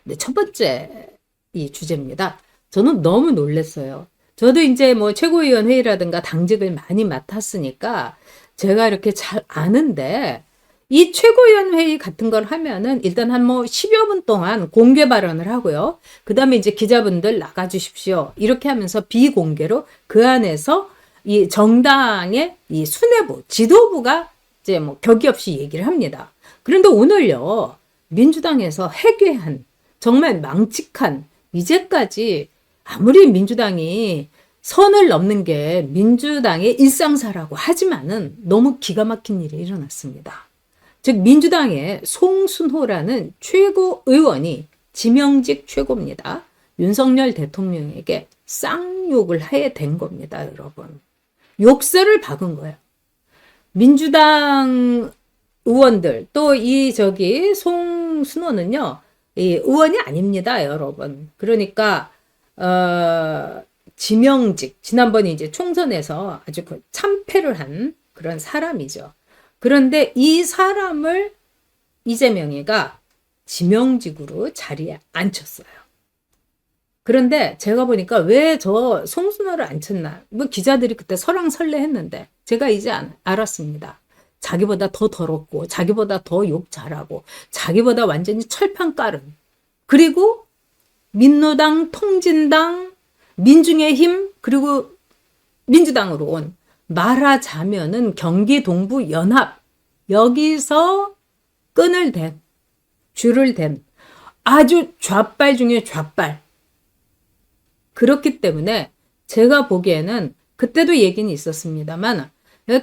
네, 첫 번째 이 주제입니다. 저는 너무 놀랐어요. 저도 이제 뭐 최고위원 회의라든가 당직을 많이 맡았으니까 제가 이렇게 잘 아는데 이 최고위원 회의 같은 걸 하면은 일단 한 뭐 10여 분 동안 공개 발언을 하고요. 그 다음에 이제 기자분들 나가 주십시오. 이렇게 하면서 비공개로 그 안에서 이 정당의 이 수뇌부, 지도부가 이제 뭐 격이 없이 얘기를 합니다. 그런데 오늘요, 민주당에서 해괴한, 정말 망측한, 이제까지 아무리 민주당이 선을 넘는 게 민주당의 일상사라고 하지만은 너무 기가 막힌 일이 일어났습니다. 즉 민주당의 송순호라는 최고 의원이 지명직 최고입니다. 윤석열 대통령에게 쌍욕을 해야 된 겁니다, 여러분. 욕설을 박은 거예요. 민주당 의원들 또 이 저기 송순호는요, 이 의원이 아닙니다, 여러분. 그러니까 지명직 지난번에 이제 총선에서 아주 그 참패를 한 그런 사람이죠. 그런데 이 사람을 이재명이가 지명직으로 자리에 앉혔어요. 그런데 제가 보니까 왜 저 송순호를 앉혔나? 뭐 기자들이 그때 설왕설래했는데 제가 이제 알았습니다. 자기보다 더 더럽고 자기보다 더 욕 잘하고 자기보다 완전히 철판 깔은, 그리고 민노당, 통진당, 민중의힘 그리고 민주당으로 온, 말하자면은 경기 동부 연합, 여기서 끈을 댄, 줄을 댄 아주 좌빨 중에 좌빨. 그렇기 때문에 제가 보기에는 그때도 얘기는 있었습니다만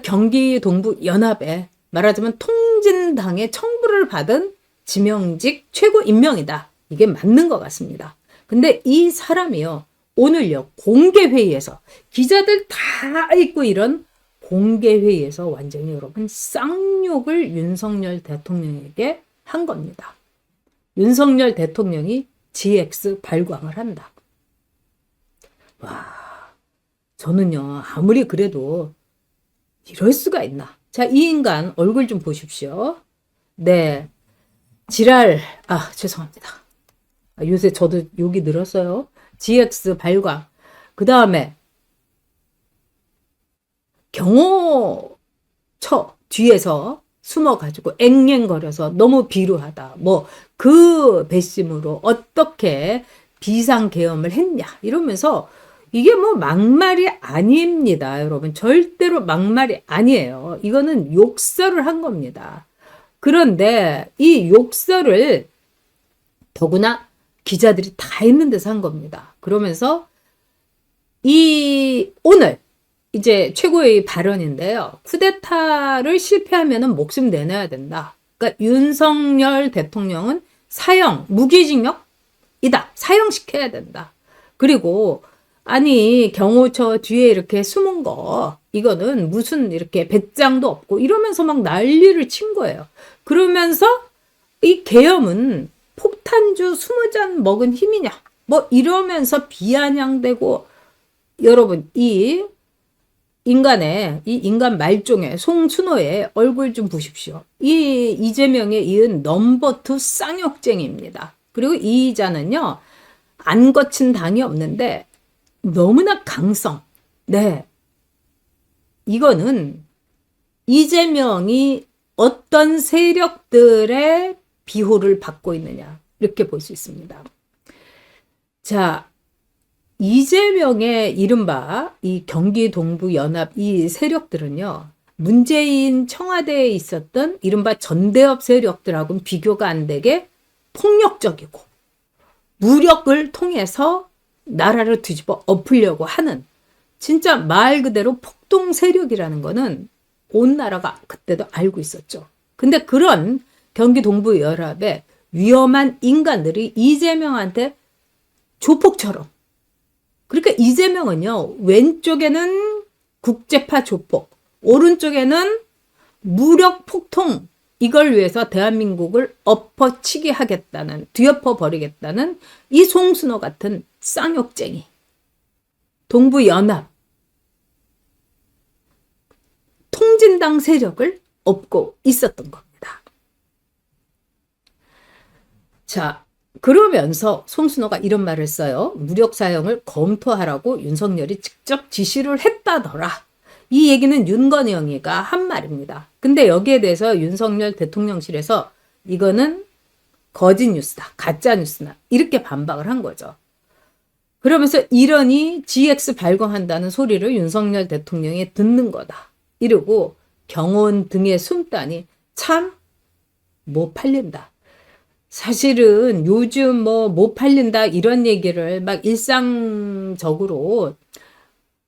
경기 동부 연합에 말하자면 통진당의 청부를 받은 지명직 최고 임명이다. 이게 맞는 것 같습니다. 근데 이 사람이요, 오늘요 공개회의에서 기자들 다 있고 이런 공개회의에서 완전히 여러분 쌍욕을 윤석열 대통령에게 한 겁니다. 윤석열 대통령이 GX 발광을 한다. 와, 저는요 아무리 그래도 이럴 수가 있나. 자, 이 인간 얼굴 좀 보십시오. 네, 지랄. 아, 죄송합니다. 요새 저도 욕이 늘었어요. GX 발광. 그 다음에 경호처 뒤에서 숨어가지고 앵앵거려서 너무 비루하다. 뭐 그 배심으로 어떻게 비상계엄을 했냐 이러면서, 이게 뭐 막말이 아닙니다, 여러분. 절대로 막말이 아니에요. 이거는 욕설을 한 겁니다. 그런데 이 욕설을 더구나 기자들이 다 있는 데서 한 겁니다. 그러면서 오늘 이제 최고의 발언인데요. 쿠데타를 실패하면 목숨 내놔야 된다. 그러니까 윤석열 대통령은 무기징역이다. 사형시켜야 된다. 그리고 아니 경호처 뒤에 이렇게 숨은 거 이거는 무슨 이렇게 배짱도 없고 이러면서 막 난리를 친 거예요. 그러면서 이 계엄은 폭탄주 20잔 먹은 힘이냐 뭐 이러면서 비아냥대고, 여러분 이 인간 말종의 송순호의 얼굴 좀 보십시오. 이 이재명에 이은 넘버 2 쌍욕쟁이입니다. 그리고 이 자는요 안 거친 당이 없는데 너무나 강성. 네, 이거는 이재명이 어떤 세력들의 비호를 받고 있느냐 이렇게 볼 수 있습니다. 자, 이재명의 이른바 이 경기 동부 연합 이 세력들은요, 문재인 청와대에 있었던 이른바 전대업 세력들하고는 비교가 안 되게 폭력적이고 무력을 통해서 나라를 뒤집어 엎으려고 하는, 진짜 말 그대로 폭동 세력이라는 거는 온 나라가 그때도 알고 있었죠. 근데 그런 경기 동부 연합의 위험한 인간들이 이재명한테 조폭처럼, 그러니까 이재명은요 왼쪽에는 국제파 조폭, 오른쪽에는 무력 폭통, 이걸 위해서 대한민국을 엎어치게 하겠다는, 뒤엎어 버리겠다는 이 송순호 같은 쌍욕쟁이, 동부연합, 통진당 세력을 엎고 있었던 겁니다. 자, 그러면서 송순호가 이런 말을 써요. 무력 사용을 검토하라고 윤석열이 직접 지시를 했다더라. 이 얘기는 윤건영이가 한 말입니다. 근데 여기에 대해서 윤석열 대통령실에서 이거는 거짓 뉴스다, 가짜 뉴스다 이렇게 반박을 한 거죠. 그러면서 이러니 GX 발광한다는 소리를 윤석열 대통령이 듣는 거다. 이러고 경호원 등에 숨다니 참 못 팔린다. 사실은 요즘 뭐 못 팔린다 이런 얘기를 막 일상적으로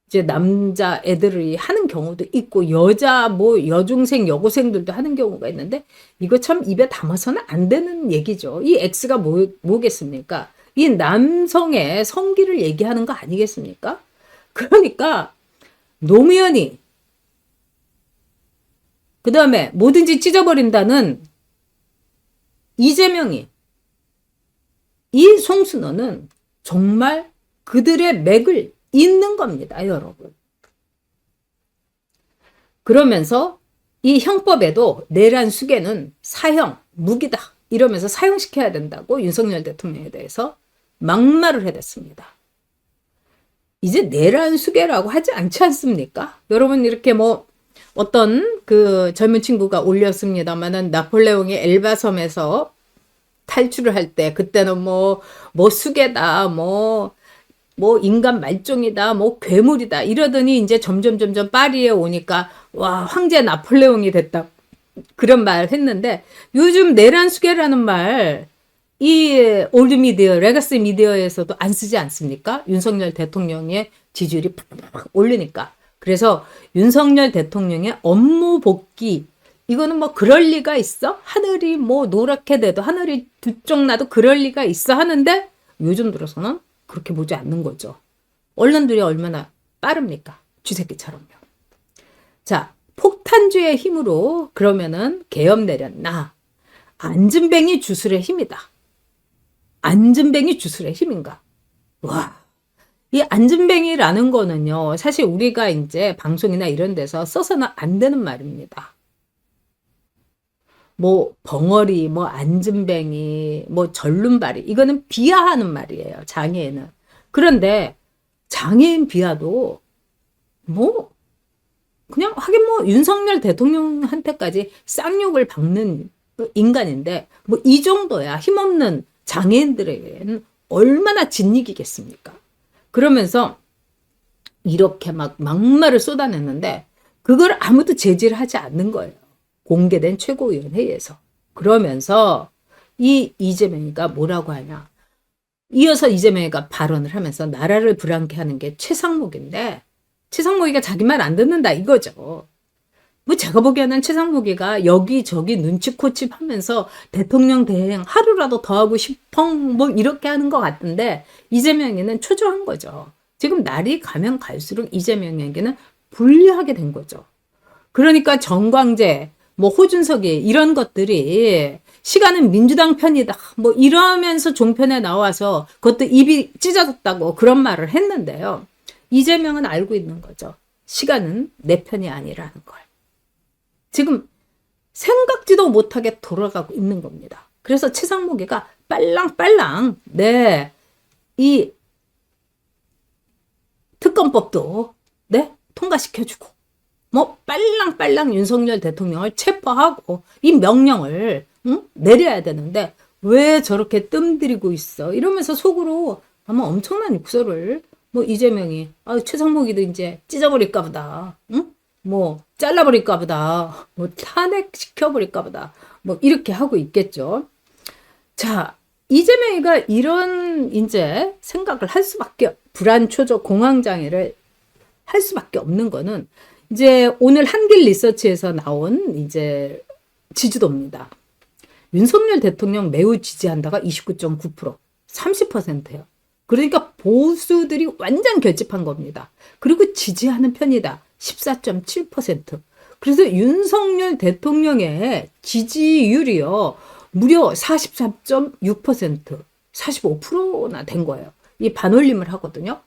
이제 남자 애들이 하는 경우도 있고 여자 뭐 여중생 여고생들도 하는 경우가 있는데 이거 참 입에 담아서는 안 되는 얘기죠. 이 X가 뭐겠습니까? 이 남성의 성기를 얘기하는 거 아니겠습니까? 그러니까 노무현이 그 다음에 뭐든지 찢어버린다는 이재명이 이 송순호는 정말 그들의 맥을 잇는 겁니다, 여러분. 그러면서 이 형법에도 내란 수괴는 사형, 무기다 이러면서 사형시켜야 된다고 윤석열 대통령에 대해서 막말을 해댔습니다. 이제 내란 수괴라고 하지 않지 않습니까? 여러분 이렇게 뭐 어떤 그 젊은 친구가 올렸습니다만은 나폴레옹이 엘바섬에서 탈출을 할 때 그때는 뭐 수괴다 뭐 인간 말종이다 뭐 괴물이다 이러더니 이제 점점 파리에 오니까 와 황제 나폴레옹이 됐다 그런 말 했는데 요즘 내란 수괴라는 말 이 올드 미디어 레거시 미디어에서도 안 쓰지 않습니까? 윤석열 대통령의 지지율이 팍팍 올리니까. 그래서 윤석열 대통령의 업무 복귀 이거는 뭐 그럴 리가 있어? 하늘이 뭐 노랗게 돼도 하늘이 두 쪽 나도 그럴 리가 있어 하는데 요즘 들어서는 그렇게 보지 않는 거죠. 언론들이 얼마나 빠릅니까? 쥐새끼처럼요. 자, 폭탄주의 힘으로 그러면은 계엄 내렸나? 안진뱅이 주술의 힘이다. 안진뱅이 주술의 힘인가? 와. 이 안진뱅이라는 거는요, 사실 우리가 이제 방송이나 이런 데서 써서는 안 되는 말입니다. 뭐, 벙어리, 뭐, 안진뱅이, 뭐, 절름발이, 이거는 비하하는 말이에요, 장애인은. 그런데, 장애인 비하도, 뭐, 그냥, 하긴 뭐, 윤석열 대통령한테까지 쌍욕을 박는 인간인데, 뭐, 이 정도야 힘없는 장애인들에게는 얼마나 진익이겠습니까? 그러면서 이렇게 막 막말을 쏟아냈는데 그걸 아무도 제지를 하지 않는 거예요. 공개된 최고위원회에서. 그러면서 이 이재명이가 뭐라고 하냐. 이어서 이재명이가 발언을 하면서 나라를 불안케 하는 게 최상목인데 최상목이가 자기 말 안 듣는다 이거죠. 뭐 제가 보기에는 최상목이가 여기저기 눈치코치 하면서 대통령 대행 하루라도 더 하고 싶어 뭐 이렇게 하는 것 같은데 이재명에게는 초조한 거죠. 지금 날이 가면 갈수록 이재명에게는 불리하게 된 거죠. 그러니까 정광재, 뭐 호준석이 이런 것들이 시간은 민주당 편이다. 뭐 이러면서 종편에 나와서 그것도 입이 찢어졌다고 그런 말을 했는데요. 이재명은 알고 있는 거죠. 시간은 내 편이 아니라는 걸. 지금 생각지도 못하게 돌아가고 있는 겁니다. 그래서 최상목이가 빨랑빨랑 네, 이 특검법도 네, 통과시켜주고 뭐 빨랑빨랑 윤석열 대통령을 체포하고 이 명령을 내려야 되는데 왜 저렇게 뜸들이고 있어 이러면서 속으로 아마 엄청난 욕설을 뭐 이재명이 최상목이도 이제 찢어버릴까 보다 뭐 잘라버릴까 보다 뭐 탄핵시켜버릴까 보다 뭐 이렇게 하고 있겠죠. 자, 이재명이가 이런 이제 생각을 할 수밖에 불안 초조 공황 장애를 할 수밖에 없는 거는 이제 오늘 한길 리서치에서 나온 이제 지지도입니다. 윤석열 대통령 매우 지지한다가 29.9%, 30%예요. 그러니까 보수들이 완전 결집한 겁니다. 그리고 지지하는 편이다. 14.7%. 그래서 윤석열 대통령의 지지율이요. 무려 44.6%, 45%나 된 거예요. 이 반올림을 하거든요.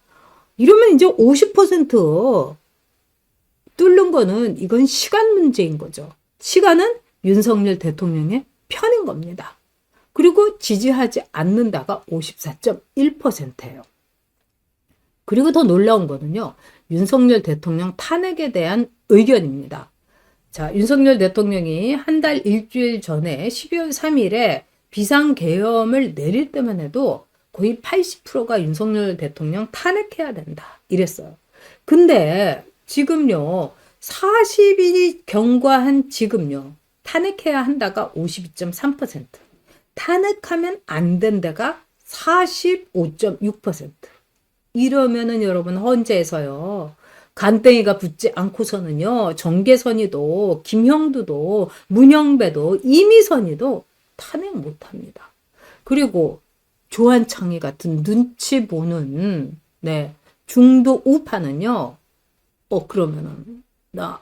이러면 이제 50% 뚫는 거는 이건 시간 문제인 거죠. 시간은 윤석열 대통령의 편인 겁니다. 그리고 지지하지 않는다가 54.1%예요. 그리고 더 놀라운 거는요. 윤석열 대통령 탄핵에 대한 의견입니다. 자, 윤석열 대통령이 한 달 일주일 전에 12월 3일에 비상계엄을 내릴 때만 해도 거의 80%가 윤석열 대통령 탄핵해야 된다. 이랬어요. 근데 지금요. 40일이 경과한 지금요. 탄핵해야 한다가 52.3%. 탄핵하면 안 된다가 45.6%. 이러면은 여러분 헌재에서요. 간땡이가 붙지 않고서는요. 정계선이도 김형두도 문영배도 이미선이도 탄핵 못합니다. 그리고 조한창이 같은 눈치 보는 네 중도 우파는요. 그러면은 나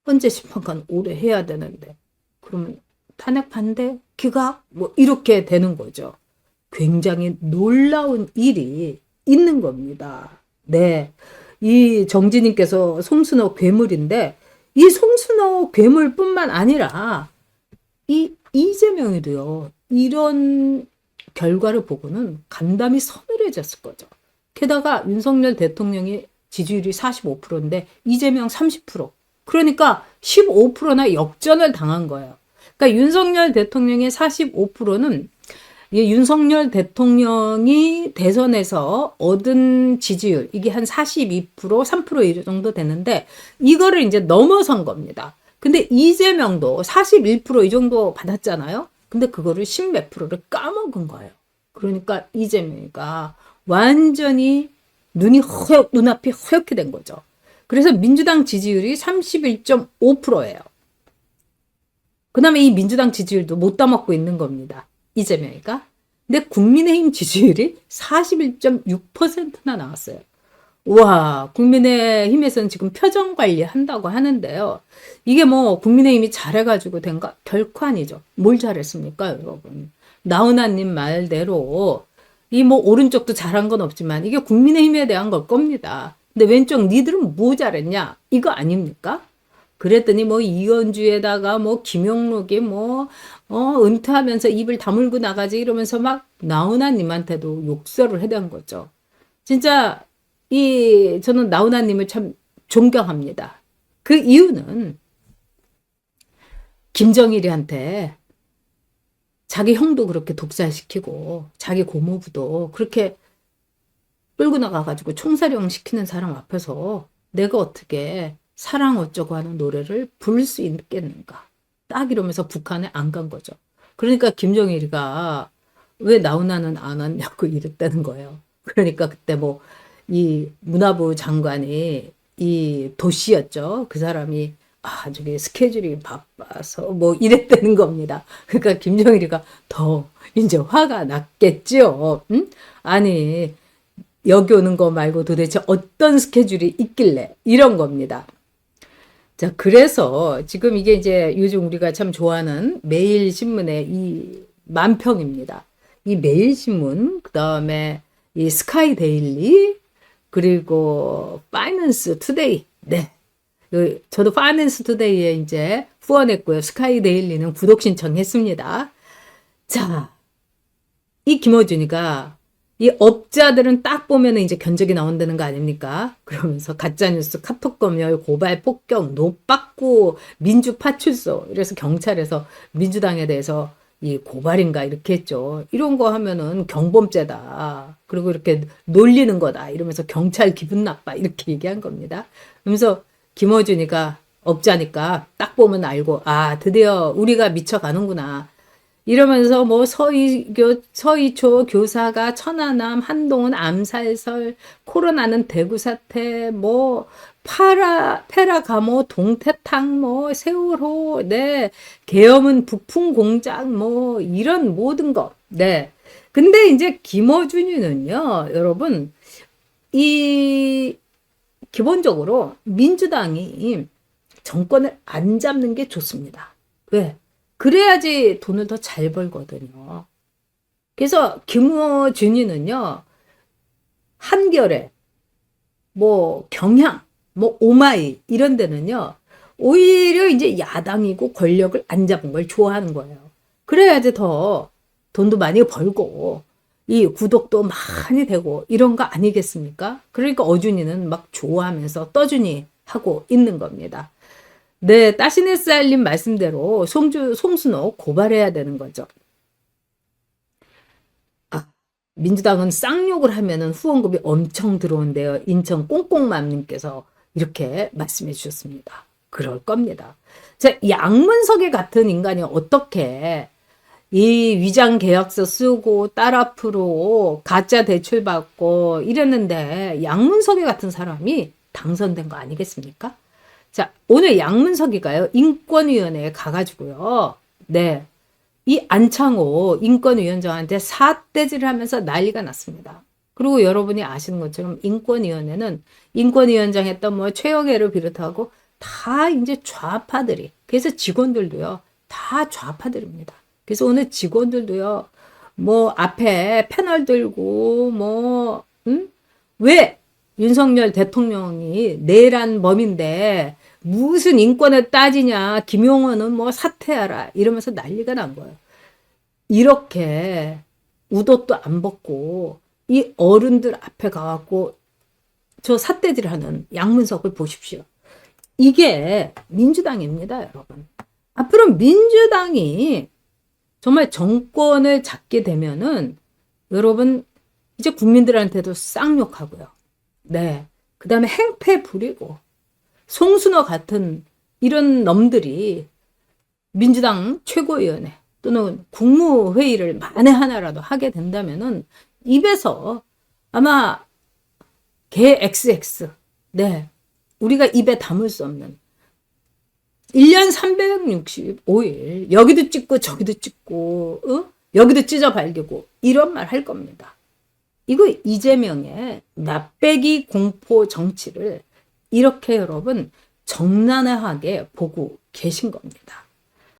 헌재 심판관 오래 해야 되는데 그러면 탄핵 반대 기각 뭐 이렇게 되는 거죠. 굉장히 놀라운 일이 있는 겁니다. 네. 이 정지님께서 송순호 괴물인데 이 송순호 괴물뿐만 아니라 이 이재명이도요. 이런 결과를 보고는 간담이 서늘해졌을 거죠. 게다가 윤석열 대통령이 지지율이 45%인데 이재명 30%. 그러니까 15%나 역전을 당한 거예요. 그러니까 윤석열 대통령의 45%는 윤석열 대통령이 대선에서 얻은 지지율 이게 한 42%, 3% 정도 되는데 이거를 이제 넘어선 겁니다. 근데 이재명도 41%이 정도 받았잖아요. 근데 그거를 10몇 프로를 까먹은 거예요. 그러니까 이재명이가 완전히 눈앞이 허옇게 된 거죠. 그래서 민주당 지지율이 31.5%예요. 그 다음에 이 민주당 지지율도 못 따먹고 있는 겁니다. 이재명이가. 근데 국민의힘 지지율이 41.6%나 나왔어요. 와, 국민의힘에서는 지금 표정 관리한다고 하는데요. 이게 뭐 국민의힘이 잘해가지고 된가? 결코 아니죠. 뭘 잘했습니까, 여러분? 나훈아님 말대로 이 뭐 오른쪽도 잘한 건 없지만 이게 국민의힘에 대한 걸 겁니다. 근데 왼쪽 니들은 뭐 잘했냐? 이거 아닙니까? 그랬더니 뭐 이현주에다가 뭐 김용록이 뭐 은퇴하면서 입을 다물고 나가지 이러면서 막 나훈아님한테도 욕설을 해댄 거죠. 진짜 저는 나훈아님을 참 존경합니다. 그 이유는 김정일이한테 자기 형도 그렇게 독살시키고 자기 고모부도 그렇게 끌고 나가가지고 총사령 시키는 사람 앞에서 내가 어떻게 사랑 어쩌고 하는 노래를 부를 수 있겠는가. 딱 이러면서 북한에 안 간 거죠. 그러니까 김정일이가 왜 나훈아는 안 왔냐고 이랬다는 거예요. 그러니까 그때 뭐 이 문화부 장관이 이 도시였죠. 그 사람이 저기 스케줄이 바빠서 뭐 이랬다는 겁니다. 그러니까 김정일이가 더 이제 화가 났겠죠. 응? 아니 여기 오는 거 말고 도대체 어떤 스케줄이 있길래 이런 겁니다. 자, 그래서 지금 이게 이제 요즘 우리가 참 좋아하는 매일신문의 이 만평입니다. 이 매일신문, 그 다음에 이 스카이데일리, 그리고 파이낸스 투데이. 네. 저도 파이낸스 투데이에 이제 후원했고요. 스카이데일리는 구독 신청했습니다. 자, 이 김어준이가 이 업자들은 딱 보면은 이제 견적이 나온다는 거 아닙니까? 그러면서 가짜뉴스, 카톡 검열, 고발, 폭격, 노빠꾸, 민주 파출소. 이래서 경찰에서 민주당에 대해서 이 고발인가 이렇게 했죠. 이런 거 하면은 경범죄다. 그리고 이렇게 놀리는 거다. 이러면서 경찰 기분 나빠. 이렇게 얘기한 겁니다. 그러면서 김어준이가 업자니까 딱 보면 알고 드디어 우리가 미쳐가는구나. 이러면서 뭐 서희초 교사가 천안함, 한동훈 암살설, 코로나는 대구 사태, 뭐 페라가모, 동태탕, 뭐 세월호, 네, 계엄은 부품 공작, 뭐 이런 모든 것, 네. 근데 이제 김어준이는요, 여러분, 기본적으로 민주당이 정권을 안 잡는 게 좋습니다. 왜? 그래야지 돈을 더 잘 벌거든요. 그래서 김어준이는요, 한겨레, 뭐 경향, 뭐 오마이 이런 데는요, 오히려 이제 야당이고 권력을 안 잡은 걸 좋아하는 거예요. 그래야지 더 돈도 많이 벌고 이 구독도 많이 되고 이런 거 아니겠습니까? 그러니까 어준이는 막 좋아하면서 떠준이 하고 있는 겁니다. 네, 따시네 쌀님 말씀대로 송순호 고발해야 되는 거죠. 아, 민주당은 쌍욕을 하면은 후원금이 엄청 들어온대요. 인천 꽁꽁맘님께서 이렇게 말씀해 주셨습니다. 그럴 겁니다. 자, 양문석이 같은 인간이 어떻게 이 위장 계약서 쓰고 딸 앞으로 가짜 대출 받고 이랬는데 양문석이 같은 사람이 당선된 거 아니겠습니까? 자, 오늘 양문석이가요, 인권위원회에 가가지고요. 네. 이 안창호 인권위원장한테 사대질을 하면서 난리가 났습니다. 그리고 여러분이 아시는 것처럼 인권위원회는 인권위원장 했던 뭐 최영애를 비롯하고 다 이제 좌파들이, 그래서 직원들도요, 다 좌파들입니다. 그래서 오늘 직원들도요, 뭐 앞에 패널 들고 뭐, 왜 윤석열 대통령이 내란 범인데 무슨 인권을 따지냐, 김용원은 뭐 사퇴하라 이러면서 난리가 난 거예요. 이렇게 웃옷도 안 벗고 이 어른들 앞에 가갖고 저 삿대질하는 양문석을 보십시오. 이게 민주당입니다, 여러분. 앞으로 민주당이 정말 정권을 잡게 되면은 여러분 이제 국민들한테도 쌍욕하고요. 네. 그 다음에 행패 부리고 송순호 같은 이런 놈들이 민주당 최고위원회 또는 국무회의를 만에 하나라도 하게 된다면은 입에서 아마 개 XX, 네, 우리가 입에 담을 수 없는 1년 365일 여기도 찍고 저기도 찍고 여기도 찢어 발기고 이런 말 할 겁니다. 이거 이재명의 납배기 공포 정치를 이렇게 여러분 정난하게 보고 계신 겁니다.